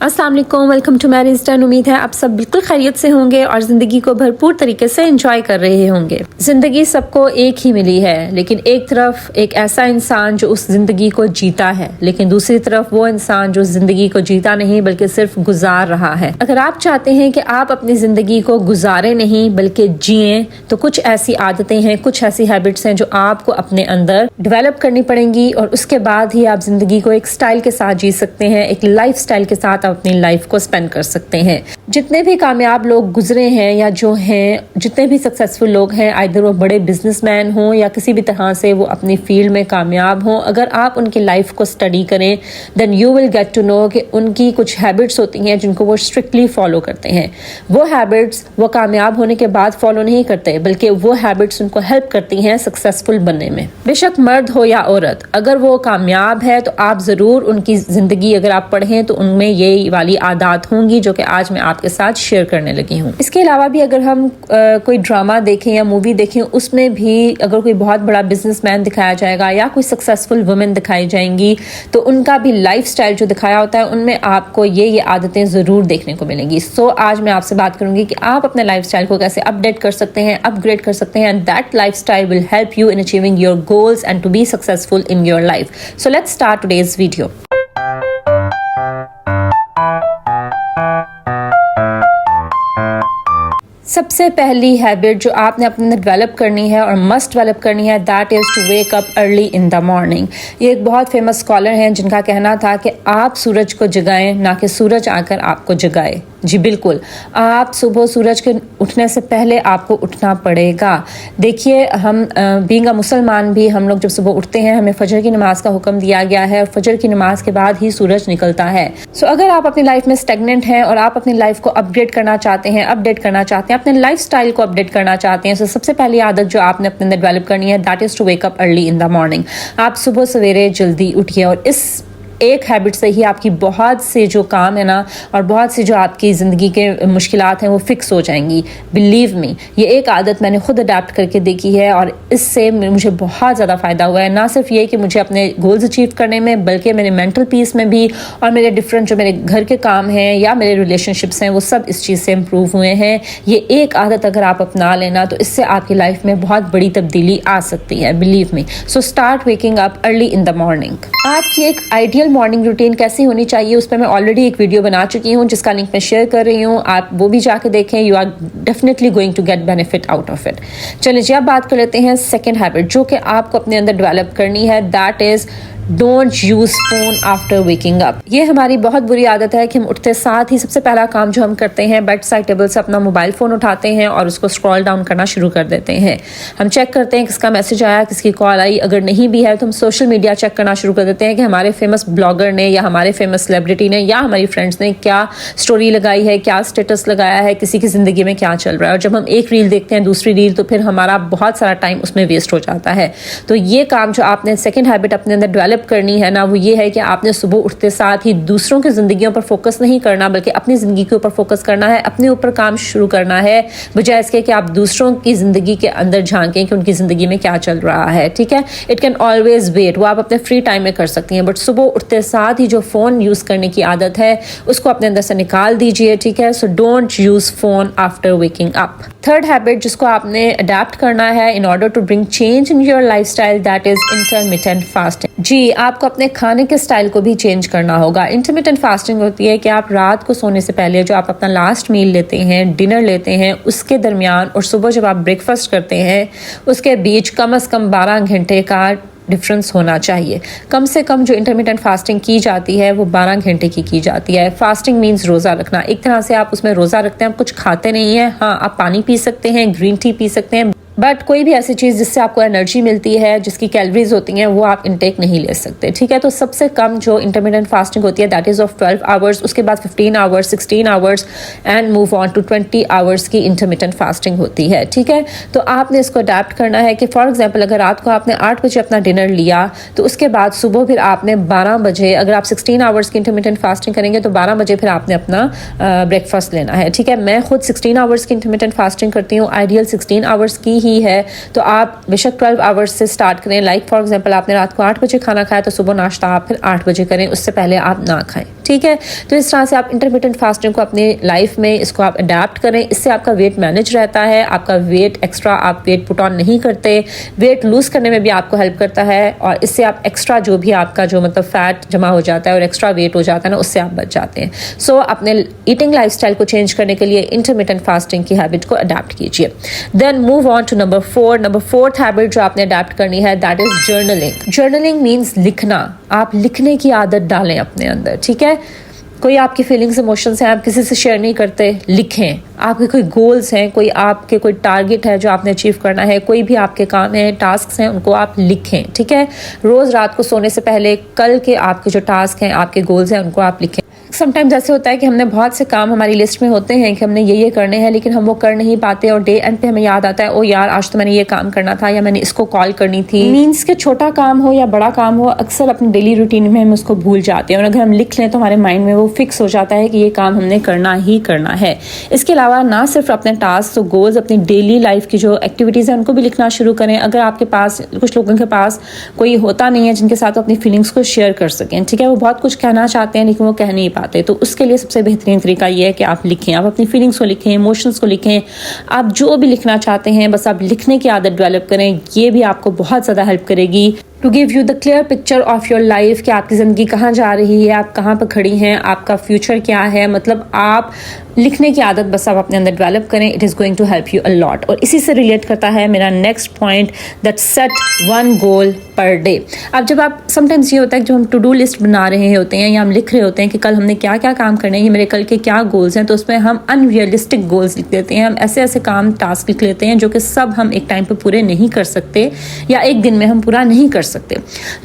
अस्सलाम वालेकुम, welcome to marriage turn. उम्मीद है आप सब बिल्कुल खैरियत से होंगे और ज़िंदगी को भरपूर तरीके से एंजॉय कर रहे होंगे। ज़िंदगी सबको एक ही मिली है, लेकिन एक तरफ एक ऐसा इंसान जो उस ज़िंदगी को जीता है, लेकिन दूसरी तरफ वो इंसान जो ज़िंदगी को जीता नहीं बल्कि सिर्फ गुजार रहा है। अगर आप चाहते हैं कि आप अपनी ज़िंदगी को गुजारे नहीं बल्कि जिए, तो कुछ ऐसी आदतें हैं, कुछ ऐसी हैबिट्स हैं जो आपको अपने अंदर डेवलप करनी पड़ेंगी और उसके बाद ही आप ज़िंदगी को एक स्टाइल के साथ जी सकते हैं, एक लाइफ स्टाइल के साथ अपनी लाइफ को स्पेंड कर सकते हैं। जितने भी कामयाब लोग गुजरे हैं या जो हैं, जितने भी सक्सेसफुल लोग हैं, आइदर वो बड़े बिजनेसमैन हों या किसी भी तरह से वो अपनी फील्ड में कामयाब हों, अगर आप उनकी लाइफ को स्टडी करें then you will get to know कि उनकी कुछ हैबिट्स होती हैं जिनको वो स्ट्रिक्टली फॉलो करते हैं। वो हैबिट्स वो कामयाब होने के बाद फॉलो नहीं करते, बल्कि वो हैबिट्स उनको हेल्प करती हैं सक्सेसफुल बनने में। बेशक मर्द हो या औरत, अगर वो कामयाब है तो आप ज़रूर उनकी ज़िंदगी अगर आप पढ़ें तो उनमें ये वाली आदत होंगी जो कि आज मैं आपके साथ शेयर करने लगी हूँ। इसके अलावा भी अगर हम कोई ड्रामा देखें या मूवी देखें, उसमें भी अगर कोई बहुत बड़ा बिजनेसमैन दिखाया जाएगा या कोई सक्सेसफुल वुमेन दिखाई जाएंगी, तो उनका भी लाइफस्टाइल जो दिखाया होता है उनमें आपको ये आदतें ज़रूर देखने को मिलेंगी। सो आज मैं आपसे बात करूंगी कि आप अपने लाइफस्टाइल को कैसे अपडेट कर सकते हैं, अपग्रेड कर सकते हैं, and that lifestyle will help you in achieving your goals and to be successful in your life. So let's start today's video. सबसे पहली हैबिट जो आपने अपने अंदर डेवलप करनी है और मस्ट डेवलप करनी है, that is to wake up early in the morning. ये एक बहुत फेमस स्कॉलर हैं जिनका कहना था कि आप सूरज को जगाएं, ना कि सूरज आकर आपको जगाए। जी बिल्कुल, आप सुबह सूरज के उठने से पहले आपको उठना पड़ेगा। देखिए, हम बीइंग अ मुसलमान भी हम लोग जब सुबह उठते हैं हमें फजर की नमाज का हुक्म दिया गया है और फजर की नमाज के बाद ही सूरज निकलता है। सो अगर आप अपनी लाइफ में स्टेगनेंट हैं और आप अपनी लाइफ को अपग्रेड करना चाहते हैं, अपडेट करना चाहते हैं, अपने लाइफ स्टाइल को अपडेट करना चाहते हैं, तो सबसे पहली आदत जो आपने अपने अंदर डेवलप करनी है, that is to wake up early in the morning. आप सुबह सवेरे जल्दी उठिए और इस एक हैबिट से ही आपकी बहुत से जो काम है ना और बहुत सी जो आपकी ज़िंदगी के मुश्किलात हैं वो फिक्स हो जाएंगी। बिलीव मी, ये एक आदत मैंने खुद अडेप्ट करके देखी है और इससे मुझे बहुत ज़्यादा फ़ायदा हुआ है। ना सिर्फ ये कि मुझे अपने गोल्स अचीव करने में, बल्कि मेरे मेंटल पीस में भी और मेरे डिफरेंट जो मेरे घर के काम हैं या मेरे रिलेशनशिप्स हैं वो सब इस चीज़ से इम्प्रूव हुए हैं। ये एक आदत अगर आप अपना लेना तो इससे आपकी लाइफ में बहुत बड़ी तब्दीली आ सकती है। Believe me. So start waking up early in the morning. आपकी एक आइडियल मॉर्निंग रूटीन कैसी होनी चाहिए उस पर मैं ऑलरेडी एक वीडियो बना चुकी हूँ जिसका लिंक मैं शेयर कर रही हूँ, आप वो भी जाके देखें। You are definitely going to get benefit out of it. चलिए जी, अब बात कर लेते हैं सेकेंड हैबिट जो कि आपको अपने अंदर डेवलप करनी है, that is don't use phone after waking up. ये हमारी बहुत बुरी आदत है कि हम उठते साथ ही सबसे पहला काम जो हम करते हैं, बेड साइड टेबल से अपना मोबाइल फ़ोन उठाते हैं और उसको स्क्रॉल डाउन करना शुरू कर देते हैं। हम चेक करते हैं किसका मैसेज आया, किसकी कॉल आई। अगर नहीं भी है तो हम सोशल मीडिया चेक करना शुरू कर देते हैं कि हमारे फेमस ब्लॉगर ने या हमारे फेमस सेलिब्रिटी ने या हमारी फ्रेंड्स ने क्या स्टोरी लगाई है, क्या स्टेटस लगाया है, किसी की ज़िंदगी में क्या चल रहा है। और जब हम एक रील देखते हैं, दूसरी रील, तो फिर हमारा बहुत सारा टाइम उसमें वेस्ट हो जाता है। तो ये काम जो आपने सेकेंड हैबिट अपने अंदर डेवलप करनी है ना, वो ये है कि आपने सुबह उठते साथ ही दूसरों की जिंदगियों पर फोकस नहीं करना, बल्कि अपनी जिंदगी के ऊपर फोकस करना है, अपने ऊपर काम शुरू करना है, बजाय इसके कि आप दूसरों की जिंदगी के अंदर झांकें कि उनकी जिंदगी में क्या चल रहा है। ठीक है, इट कैन ऑलवेज वेट, वो आप अपने फ्री टाइम में कर सकती हैं, बट सुबह उठते साथ ही जो फोन यूज करने की आदत है उसको अपने अंदर से निकाल दीजिए। ठीक है, so don't use phone after waking up. Third habit जिसको आपने अडेप्ट करना है in order to bring change in your lifestyle, that is intermittent fasting. जी, आपको अपने खाने के स्टाइल को भी चेंज करना होगा। इंटरमिटेंट फास्टिंग होती है कि आप रात को सोने से पहले जो आप अपना लास्ट मील लेते हैं, डिनर लेते हैं, उसके दरमियान और सुबह जब आप ब्रेकफास्ट करते हैं उसके बीच कम से कम 12 घंटे का डिफरेंस होना चाहिए। कम से कम जो इंटरमिटेंट फास्टिंग की जाती है वो 12 घंटे की जाती है। फास्टिंग मीन्स रोज़ा रखना। एक तरह से आप उसमें रोज़ा रखते हैं, आप कुछ खाते नहीं हैं। हाँ, आप पानी पी सकते हैं, ग्रीन टी पी सकते हैं, बट कोई भी ऐसी चीज़ जिससे आपको एनर्जी मिलती है, जिसकी कैलोरीज होती हैं, वो आप इनटेक नहीं ले सकते। ठीक है, तो सबसे कम जो इंटरमिटेंट फास्टिंग होती है दैट इज़ ऑफ 12 आवर्स, उसके बाद 15 hours, 16 hours and move on to 20 hours की इंटरमिटेंट फास्टिंग होती है। ठीक है, तो आपने इसको अडेप्ट करना है कि फॉर एग्जाम्पल अगर रात को आपने 8 बजे अपना डिनर लिया तो उसके बाद सुबह फिर आपने 12 बजे, अगर आप 16 आवर्स की इंटरमिटेंट फास्टिंग करेंगे तो 12 बजे फिर आपने अपना ब्रेकफास्ट लेना है। ठीक है, मैं खुद 16 आवर्स की इंटरमिटेंट फास्टिंग करती हूँ, आइडियल 16 आवर्स की ही है। तो आप बेशक 12 आवर्स से स्टार्ट करें। लाइक फॉर एग्जांपल आपने रात को 8 बजे खाना खाया तो सुबह नाश्ता आप फिर 8 बजे करें, उससे पहले आप ना खाएं। ठीक है। तो इस तरह से आप इंटरमिटेंट फास्टिंग को अपनी लाइफ में इसको आप अडेप्ट करें, इससे आपका वेट मैनेज रहता है, आपका वेट एक्स्ट्रा आप वेट पुट ऑन नहीं करते, वेट लूज करने में भी आपको हेल्प करता है, और इससे आप एक्स्ट्रा जो भी आपका जो मतलब फैट जमा हो जाता है और एक्स्ट्रा वेट हो जाता है ना, उससे आप बच जाते हैं। सो अपने ईटिंग लाइफस्टाइल को चेंज करने के लिए इंटरमिटेंट फास्टिंग की हैबिट को अडेप्ट कीजिए। Then move on to number 4। Number 4th habit जो आपने अडेप्ट करनी है that is journaling. Journaling means लिखना। आप लिखने की आदत डालें अपने अंदर, ठीक है। कोई आपकी फीलिंग्स इमोशंस हैं, आप किसी से शेयर नहीं करते, लिखें। आपके कोई गोल्स हैं, कोई आपके कोई टारगेट है जो आपने अचीव करना है, कोई भी आपके काम हैं, टास्क हैं, उनको आप लिखें, ठीक है। रोज़ रात को सोने से पहले कल के आपके जो टास्क हैं, आपके गोल्स हैं, उनको आप लिखें। समटाइम्स ऐसे होता है कि हमने बहुत से काम हमारी लिस्ट में होते हैं कि हमने ये करने हैं, लेकिन हम वो कर नहीं पाते, और डे एंड पे हमें याद आता है ओ यार आज तो मैंने ये काम करना था, या मैंने इसको कॉल करनी थी। मीन्स के छोटा काम हो या बड़ा काम हो, अक्सर अपनी डेली रूटीन में हम उसको भूल जाते हैं, और अगर हम लिख लें तो हमारे माइंड में वो फिक्स हो जाता है कि ये काम हमने करना ही करना है। इसके अलावा ना सिर्फ अपने टास्क और गोल्स, अपनी डेली लाइफ की जो एक्टिविटीज़ हैं उनको भी लिखना शुरू करें। अगर आपके पास, कुछ लोगों के पास कोई होता नहीं है जिनके साथ अपनी फीलिंग्स को शेयर कर सकें, ठीक है, वो बहुत कुछ कहना चाहते हैं लेकिन वो कह नहीं पाते, तो उसके लिए सबसे बेहतरीन तरीका ये है कि आप लिखें, आप अपनी फीलिंग्स को लिखें, इमोशंस को लिखें, आप जो भी लिखना चाहते हैं बस आप लिखने की आदत डेवलप करें। ये भी आपको बहुत ज़्यादा हेल्प करेगी to give you the clear picture of your life कि आपकी ज़िंदगी कहाँ जा रही है, आप कहाँ पर खड़ी हैं, आपका फ्यूचर क्या है। मतलब आप लिखने की आदत बस आप अपने अंदर डेवलप करें, it is going to help you a lot. और इसी से रिलेट करता है मेरा next point, that set one goal per day. अब जब आप समटाइम्स ये होता है कि जब हम टू डू लिस्ट बना रहे होते हैं या हम लिख रहे होते हैं कि कल हमने क्या क्या काम करने हैं, मेरे कल के क्या गोल्स हैं, तो उसमें हम अनरियलिस्टिक गोल्स लिख देते हैं। हम ऐसे ऐसे काम टास्क लिख लेते हैं जो कि सब हम एक टाइम पर पूरे नहीं कर सकते या एक दिन में हम पूरा नहीं कर सकते।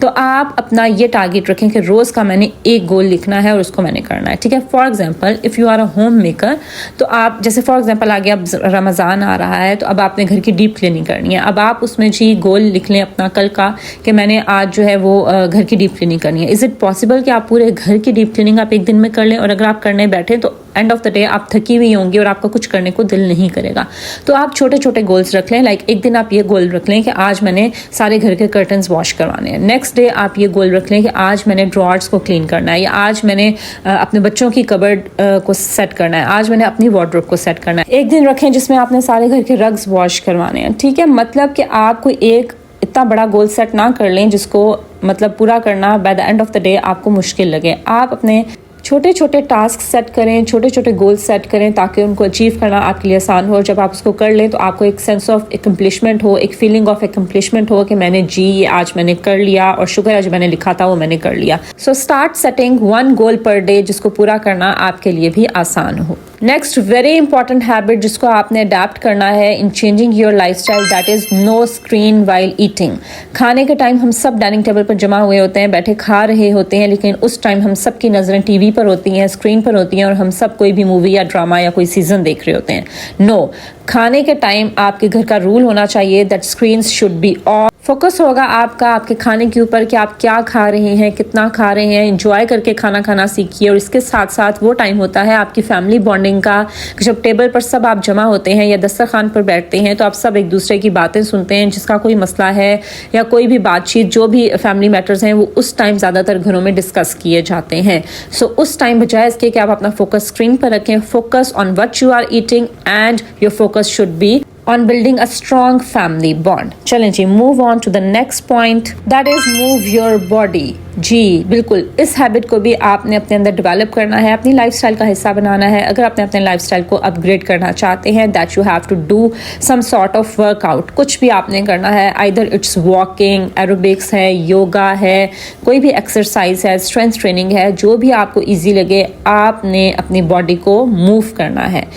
तो आप अपना ये टारगेट रखें कि रोज़ का मैंने एक गोल लिखना है और उसको मैंने करना है, ठीक है। For example if you are a home maker, तो आप जैसे फॉर एग्जाम्पल आ गया अब रमज़ान आ रहा है, तो अब आपने घर की डीप क्लीनिंग करनी है। अब आप उसमें जी गोल लिख लें अपना कल का कि मैंने आज जो है वो घर की डीप क्लीनिंग करनी है। इज़ इट पॉसिबल कि आप पूरे घर की डीप क्लीनिंग आप एक दिन में कर लें? और अगर आप करने बैठे तो एंड ऑफ द डे आप थकी हुई होंगी और आपका कुछ करने को दिल नहीं करेगा। तो आप छोटे छोटे गोल्स रख लें, लाइक एक दिन आप ये गोल रख लें कि आज मैंने सारे घर के कर्टन्स वॉश करवाने हैं। नेक्स्ट डे आप ये गोल रख लें कि आज मैंने ड्रॉर्स को क्लीन करना है, या आज मैंने अपने बच्चों की कबर्ड को सेट करना है, आज मैंने अपनी वार्डरोब को सेट करना है। एक दिन रखें जिसमें आपने सारे घर के रग्स वॉश करवाने हैं, ठीक है। मतलब कि आप कोई एक इतना बड़ा गोल सेट ना कर लें जिसको मतलब पूरा करना by the end of the day आपको मुश्किल लगे। आप अपने छोटे छोटे टास्क सेट करें, छोटे छोटे गोल्स सेट करें ताकि उनको अचीव करना आपके लिए आसान हो। जब आप उसको कर लें तो आपको एक सेंस ऑफ एकम्प्लिशमेंट हो, एक फीलिंग ऑफ एकम्प्लिशमेंट हो कि मैंने जी ये आज मैंने कर लिया, और शुक्र है जो मैंने लिखा था वो मैंने कर लिया। So start setting one goal per day जिसको पूरा करना आपके लिए भी आसान हो। नेक्स्ट वेरी इंपॉर्टेंट हैबिट जिसको आपने अडेप्ट करना है in changing your lifestyle, that is no screen while eating. खाने के टाइम हम सब डाइनिंग टेबल पर जमा हुए होते हैं, बैठे खा रहे होते हैं, लेकिन उस टाइम हम सब की नज़रें टीवी पर होती हैं, स्क्रीन पर होती हैं, और हम सब कोई भी मूवी या ड्रामा या कोई सीजन देख रहे होते हैं। नो, खाने के टाइम आपके घर का रूल होना चाहिए that screens should be of. Focus होगा आपका आपके खाने के ऊपर कि आप क्या खा रहे हैं, कितना खा रहे हैं, एंजॉय करके खाना खाना सीखिए। और इसके साथ साथ वो टाइम होता है आपकी फैमिली बॉन्डिंग का, जब टेबल पर सब आप जमा होते हैं या दस्तरखान पर बैठते हैं तो आप सब एक दूसरे की बातें सुनते हैं, जिसका कोई मसला है या कोई भी बातचीत, जो भी फैमिली मैटर्स हैं वो उस टाइम ज़्यादातर घरों में डिस्कस किए जाते हैं। सो उस टाइम बजाय इसके कि आप अपना फोकस स्क्रीन पर रखें, focus on what you are eating and your focus should be on building a strong family bond. चलें जी, move on to the next point, that is move your body. जी बिल्कुल, इस हैबिट को भी आपने अपने अंदर डेवलप करना है, अपनी लाइफस्टाइल का हिस्सा बनाना है। अगर आपने अपने लाइफस्टाइल को अपग्रेड करना चाहते हैं, that you have to do some sort of workout. कुछ भी आपने करना है, आइदर इट्स वॉकिंग, एरोबिक्स है, योगा है, कोई भी एक्सरसाइज है, स्ट्रेंथ ट्रेनिंग है, जो भी आपको ईजी लगे, आपने अपनी बॉडी को मूव करना है।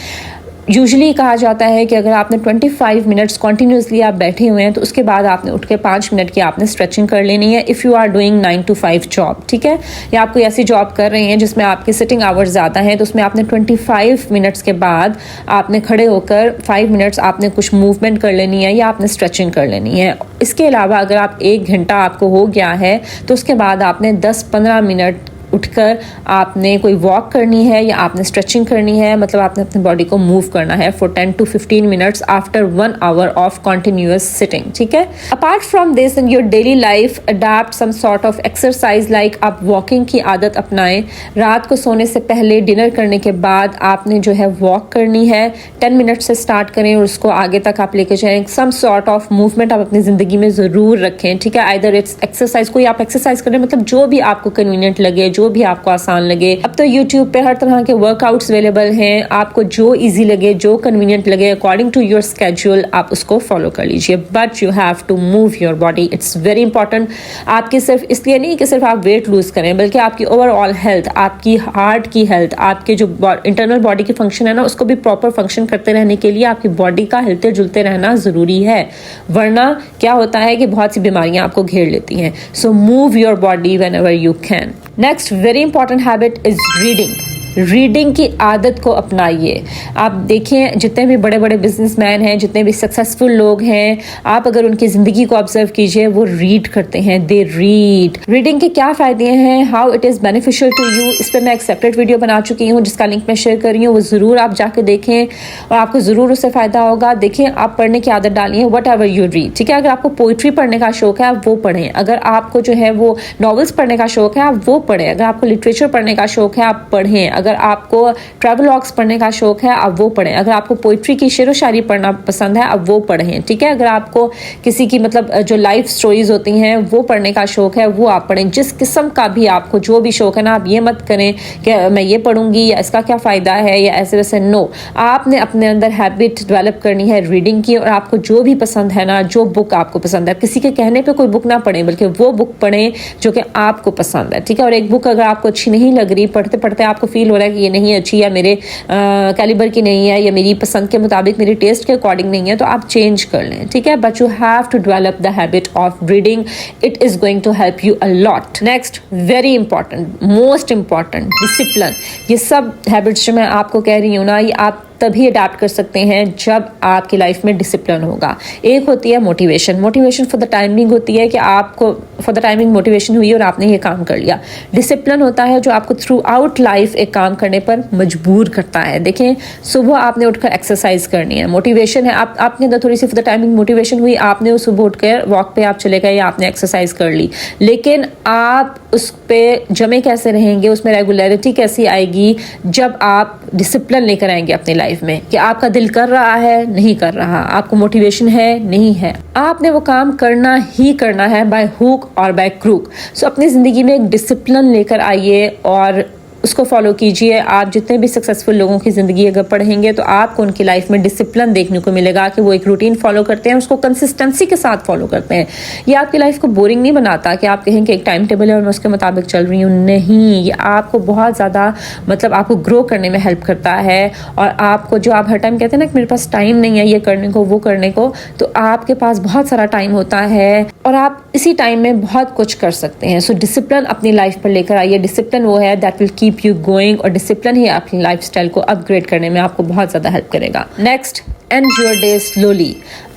यूजुअली कहा जाता है कि अगर आपने 25 मिनट्स कॉन्टीन्यूसली आप बैठे हुए हैं तो उसके बाद आपने उठ के 5 मिनट की आपने स्ट्रेचिंग कर लेनी है। If you are doing 9 to 5 job, ठीक है, या आप कोई ऐसी जॉब कर रहे हैं जिसमें आपके सिटिंग आवर्स ज़्यादा हैं, तो उसमें आपने 25 मिनट्स के बाद आपने खड़े होकर 5 मिनट्स आपने कुछ मूवमेंट कर लेनी है या आपने स्ट्रेचिंग कर लेनी है। इसके अलावा अगर आप 1 घंटा आपको हो गया है तो उसके बाद आपने 10-15 मिनट उठकर आपने कोई वॉक करनी है या आपने स्ट्रेचिंग करनी है, मतलब आपने अपनी बॉडी को मूव करना है for 10 to 15 minutes after 1 hour of continuous sitting, ठीक है। Apart from this in your daily life adopt some sort of exercise, like आप वॉकिंग की आदत अपनाएं। रात को सोने से पहले, डिनर करने के बाद आपने जो है वॉक करनी है, 10 मिनट से स्टार्ट करें और उसको आगे तक आप लेके जाएं। सम सॉर्ट ऑफ मूवमेंट आप अपनी ज़िंदगी में ज़रूर रखें, ठीक है। आइदर इट्स एक्सरसाइज, कोई आप एक्सरसाइज करें, मतलब जो भी आपको कन्वीनियंट लगे, जो भी आपको आसान लगे। अब तो यूट्यूब पे हर तरह के वर्कआउट्स अवेलेबल हैं, आपको जो ईजी लगे, जो कन्वीनियंट लगे, अकॉर्डिंग टू योर स्केड्यूल आप उसको फॉलो कर लीजिए। But you have to move your body, it's very important. आपकी सिर्फ इसलिए नहीं कि सिर्फ आप वेट लूज करें, बल्कि आपकी ओवरऑल हेल्थ, आपकी हार्ट की हेल्थ, आपके जो इंटरनल बॉडी के फंक्शन है ना, उसको भी प्रॉपर फंक्शन करते रहने के लिए आपकी बॉडी का हिलते जुलते रहना ज़रूरी है। वरना क्या होता है कि बहुत सी बीमारियां आपको घेर लेती हैं। So move your body when ever you can. Next very important habit is reading. Reading की आदत को अपनाइए। आप देखें जितने भी बड़े बड़े बिजनेसमैन हैं, जितने भी सक्सेसफुल लोग हैं, आप अगर उनकी ज़िंदगी को ऑब्जर्व कीजिए, वो रीड करते हैं, दे रीड। रीडिंग के क्या फ़ायदे हैं, how it is beneficial to you, इस पर मैं एक सेपरेट वीडियो बना चुकी हूँ जिसका लिंक मैं शेयर कर रही हूँ, वो ज़रूर आप जाके देखें और आपको ज़रूर उससे फ़ायदा होगा। देखें, आप पढ़ने की आदत डालिए, वट एवर यू रीड, ठीक है। अगर आपको पोइट्री पढ़ने का शौक है आप वो पढ़ें, अगर आपको जो है वो नॉवेल्स पढ़ने का शौक है आप वो पढ़ें, अगर आपको लिटरेचर पढ़ने का शौक है आप पढ़ें, अगर आपको ट्रैवलॉग्स पढ़ने का शौक है आप वो पढ़ें, अगर आपको पोइट्री की शेर व शायरी पढ़ना पसंद है आप वो पढ़ें, ठीक है। अगर आपको किसी की मतलब जो लाइफ स्टोरीज होती हैं वो पढ़ने का शौक है वो आप पढ़ें। जिस किस्म का भी आपको जो भी शौक है ना, आप ये मत करें कि मैं ये पढ़ूंगी या इसका क्या फ़ायदा है या ऐसे वैसे, नो। आपने अपने अंदर हैबिट डेवलप करनी है रीडिंग की, और आपको जो भी पसंद है ना, जो बुक आपको पसंद है, किसी के कहने पर कोई बुक ना पढ़ें, बल्कि वो बुक पढ़ें जो कि आपको पसंद है, ठीक है। और एक बुक अगर आपको अच्छी नहीं लग रही, पढ़ते पढ़ते आपको फील हो रहा है कि ये नहीं अच्छी या मेरे कैलिबर की नहीं है या मेरी पसंद के मुताबिक, मेरी टेस्ट के अकॉर्डिंग नहीं है, तो आप चेंज कर लें, ठीक है। But you have to develop the habit of reading, it is going to help you a lot. Next very important, most important, discipline. ये सब हैबिट्स जो मैं आपको कह रही हूँ ना, ये आप तभी अडाप्ट कर सकते हैं जब आपकी लाइफ में डिसिप्लिन होगा। एक होती है motivation, motivation for the timing होती है कि आपको फॉर द टाइमिंग मोटिवेशन हुई और आपने ये काम कर लिया। डिसिप्लिन होता है जो आपको थ्रू आउट लाइफ एक काम करने पर मजबूर करता है। देखें, सुबह आपने उठकर एक्सरसाइज करनी है, मोटिवेशन है, आपके अंदर थोड़ी सी फॉर द टाइमिंग मोटिवेशन हुई, आपने सुबह उठकर वॉक पे आप चले गए या आपने एक्सरसाइज कर ली, लेकिन आप उस पर जमे कैसे रहेंगे, उसमें रेगुलरिटी कैसी आएगी जब आप डिसिप्लिन लेकर आएंगे अपनी लाइफ में, कि आपका दिल कर रहा है नहीं कर रहा, आपको मोटिवेशन है नहीं है, आपने वो काम करना ही करना है, बाय हुक और बाय क्रूक। सो अपनी ज़िंदगी में एक डिसिप्लिन लेकर आइए और उसको फॉलो कीजिए। आप जितने भी सक्सेसफुल लोगों की ज़िंदगी अगर पढ़ेंगे तो आपको उनकी लाइफ में डिसिप्लिन देखने को मिलेगा कि वो एक रूटीन फॉलो करते हैं, उसको कंसिस्टेंसी के साथ फॉलो करते हैं। ये आपकी लाइफ को बोरिंग नहीं बनाता कि आप कहें कि एक टाइम टेबल है और मैं उसके मुताबिक चल रही हूँ, नहीं। ये आपको बहुत ज़्यादा मतलब आपको ग्रो करने में हेल्प करता है। और आपको जो आप हर टाइम कहते हैं ना कि मेरे पास टाइम नहीं है ये करने को वो करने को, तो आपके पास बहुत सारा टाइम होता है और आप इसी टाइम में बहुत कुछ कर सकते हैं। सो डिसिप्लिन अपनी लाइफ पर लेकर आइए। डिसिप्लिन वो है that will keep you going, और डिसिप्लिन ही अपनी लाइफस्टाइल को अपग्रेड करने में आपको बहुत ज़्यादा हेल्प करेगा। Next, and your day slowly.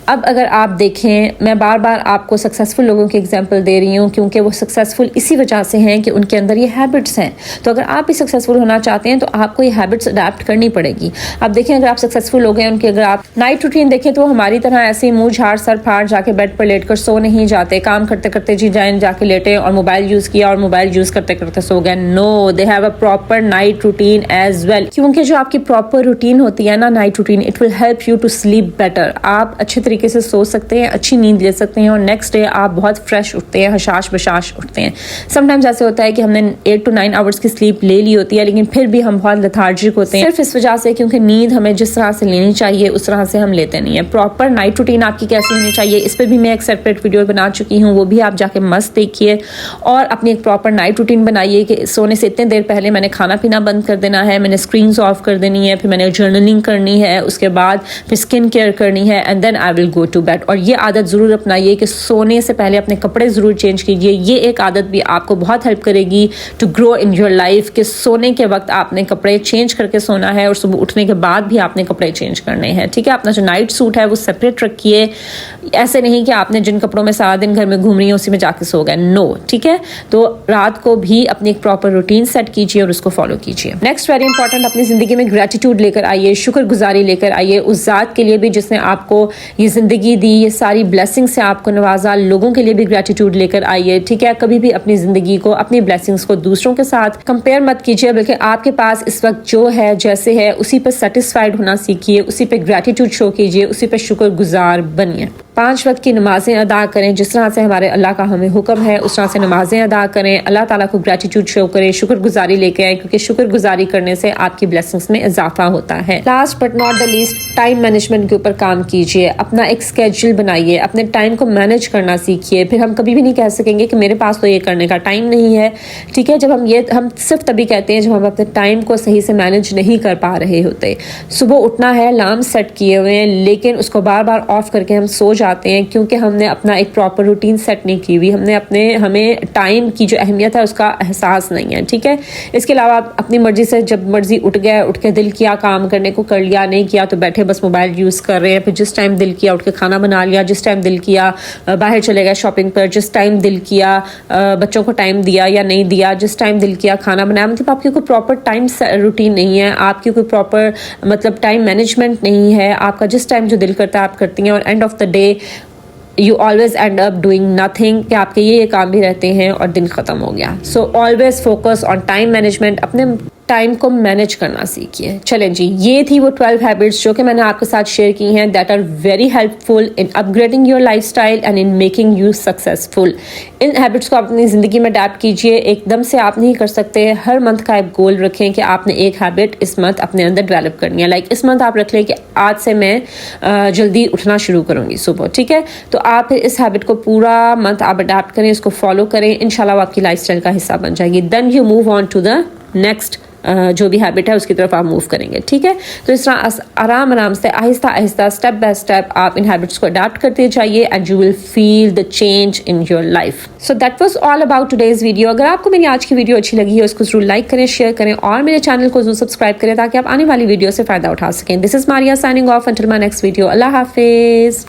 अब अगर आप देखें, मैं बार बार आपको सक्सेसफुल लोगों की एग्जांपल दे रही हूँ क्योंकि वो सक्सेसफुल इसी वजह से हैं कि उनके अंदर ये हैबिट्स हैं। तो अगर आप भी सक्सेसफुल होना चाहते हैं तो आपको ये हैबिट्स अडैप्ट करनी पड़ेगी। अब देखें, अगर आप सक्सेसफुल लोग हैं, उनकी अगर आप नाइट रूटीन देखें तो हमारी तरह ऐसे ही मुँह झाड़ सर फाड़ जाके बेड पर लेट कर सो नहीं जाते। काम करते करते जी जाए जाके लेटे और मोबाइल यूज़ किया और मोबाइल यूज़ करते करते सो गए। No, they have a proper night routine as well, क्योंकि जो आपकी प्रॉपर रूटीन होती है ना, night routine, it will help you to sleep better. आप अच्छे तरीके से सो सकते हैं, अच्छी नींद ले सकते हैं और नेक्स्ट डे आप बहुत फ्रेश उठते हैं, हशाश बशाश उठते हैं। समटाइम्स ऐसे होता है कि हमने 8 to 9 आवर्स की स्लीप ले ली होती है लेकिन फिर भी हम बहुत लेथार्जिक होते हैं, सिर्फ इस वजह से क्योंकि नींद हमें जिस तरह से लेनी चाहिए उस तरह से हम लेते नहीं है। प्रॉपर नाइट रूटीन आपकी कैसी होनी चाहिए, इस पर भी मैं एक सेपरेट वीडियो बना चुकी हूँ, वो भी आप जाके मस्त देखिए और अपनी एक प्रॉपर नाइट रूटीन बनाइए कि सोने से इतने देर पहले मैंने खाना पीना बंद कर देना है, मैंने स्क्रीन ऑफ कर देनी है, फिर मैंने जर्नलिंग करनी है, उसके बाद फिर स्किन केयर करनी है, and then I will go to bed. और ये आदत ज़रूर अपनाइए कि सोने से पहले अपने कपड़े ज़रूर चेंज कीजिए। ये एक आदत भी आपको बहुत हेल्प करेगी to grow in your life कि सोने के वक्त आपने कपड़े चेंज करके सोना है और सुबह उठने के बाद भी आपने कपड़े चेंज करने हैं, ठीक है। अपना जो नाइट सूट है वो सेपरेट रखिए, ऐसे नहीं कि आपने जिन कपड़ों में सारा दिन घर में घूम रही है उसी में जाके सो गए, नो, ठीक है। तो रात को भी अपनी एक प्रॉपर रूटीन सेट कीजिए और उसको फॉलो कीजिए। नेक्स्ट वेरी इंपॉर्टेंट, अपनी जिंदगी में ग्रेटिट्यूड लेकर आइए, शुक्रगुजारी लेकर आइए उस ज़ात के लिए भी जिसने आपको ये जिंदगी दी, ये सारी ब्लेसिंग से आपको नवाजा। लोगों के लिए भी ग्रेटिट्यूड लेकर आइए, ठीक है। कभी भी अपनी जिंदगी को, अपनी ब्लेसिंग्स को दूसरों के साथ कंपेयर मत कीजिए, बल्कि आपके पास इस वक्त जो है, जैसे है, उसी पर सेटिस्फाइड होना सीखिए, उसी पे ग्रेटिट्यूड शो कीजिए, उसी पे शुक्रगुजार बनिए। 5 वक्त की नमाजें अदा करें, जिस तरह से हमारे अल्लाह का हमें हुक्म है उस तरह से नमाजें अदा करें। अल्लाह ताला को ग्रेटिट्यूड शो करें, शुक्रगुजारी लेके आए, क्योंकि शुक्रगुजारी करने से आपकी ब्लेसिंग्स में इजाफा होता है। Last but not the least, time management के ऊपर काम कीजिए। अपना एक स्केड्यूल बनाइए, अपने टाइम को मैनेज करना सीखिए। फिर हम कभी भी नहीं कह सकेंगे कि मेरे पास तो ये करने का टाइम नहीं है, ठीक है। जब हम सिर्फ तभी कहते हैं जब हम अपने टाइम को सही से मैनेज नहीं कर पा रहे होते। सुबह उठना है, अलार्म सेट किए हुए हैं, लेकिन उसको बार बार ऑफ करके हम सो जाते हैं क्योंकि हमने अपना एक प्रॉपर रूटीन सेट नहीं की हुई। हमें टाइम की जो अहमियत है उसका एहसास नहीं है, ठीक है। इसके अलावा आप अपनी मर्जी से जब मर्जी उठ के दिल किया काम करने को कर लिया, नहीं किया तो बैठे बस मोबाइल यूज़ कर रहे हैं। फिर जिस टाइम दिल किया उठ के खाना बना लिया, जिस टाइम दिल किया बाहर चले गए शॉपिंग पर, जिस टाइम दिल किया बच्चों को टाइम दिया या नहीं दिया, जिस टाइम दिल किया खाना बनाया। मतलब आपकी कोई प्रॉपर टाइम रूटीन नहीं है, आपकी कोई प्रॉपर मतलब टाइम मैनेजमेंट नहीं है। आपका जिस टाइम जो दिल करता है आप करती हैं, और end of the day you always and up doing nothing, कि आपके ये काम भी रहते हैं और दिन खत्म हो गया। So always focus on time management, अपने टाइम को मैनेज करना सीखिए। चलें जी, ये थी वो 12 हैबिट्स जो कि मैंने आपके साथ शेयर की हैं, that are very helpful in upgrading your lifestyle and in making you successful. इन हैबिट्स को अपनी ज़िंदगी में अडैप्ट कीजिए। एकदम से आप नहीं कर सकते, हर मंथ का एक गोल रखें कि आपने एक हैबिट इस मंथ अपने अंदर डेवलप करनी है। लाइक इस मंथ आप रख लें कि आज से मैं जल्दी उठना शुरू करूँगी सुबह, ठीक है। तो आप फिर इस हैबिट को पूरा मंथ आप अडैप्ट करें, इसको फॉलो करें, इंशाल्लाह वो आपकी लाइफस्टाइल का हिस्सा बन जाएगी। Then you move on to the next जो भी हैबिट है उसकी तरफ आप मूव करेंगे, ठीक है। तो इस तरह आराम से Aahista Aahista step by step आप इन हैबिट्स को अडॉप्ट करते जाइए and you will feel the change in your life. So that was all about today's video. अगर आपको मेरी आज की वीडियो अच्छी लगी है उसको जरूर लाइक करें, शेयर करें और मेरे चैनल को जरूर सब्सक्राइब करें ताकि आप आने वाली वीडियो से फायदा उठा सकें। This is Maria signing off until my next video. Allah Hafiz.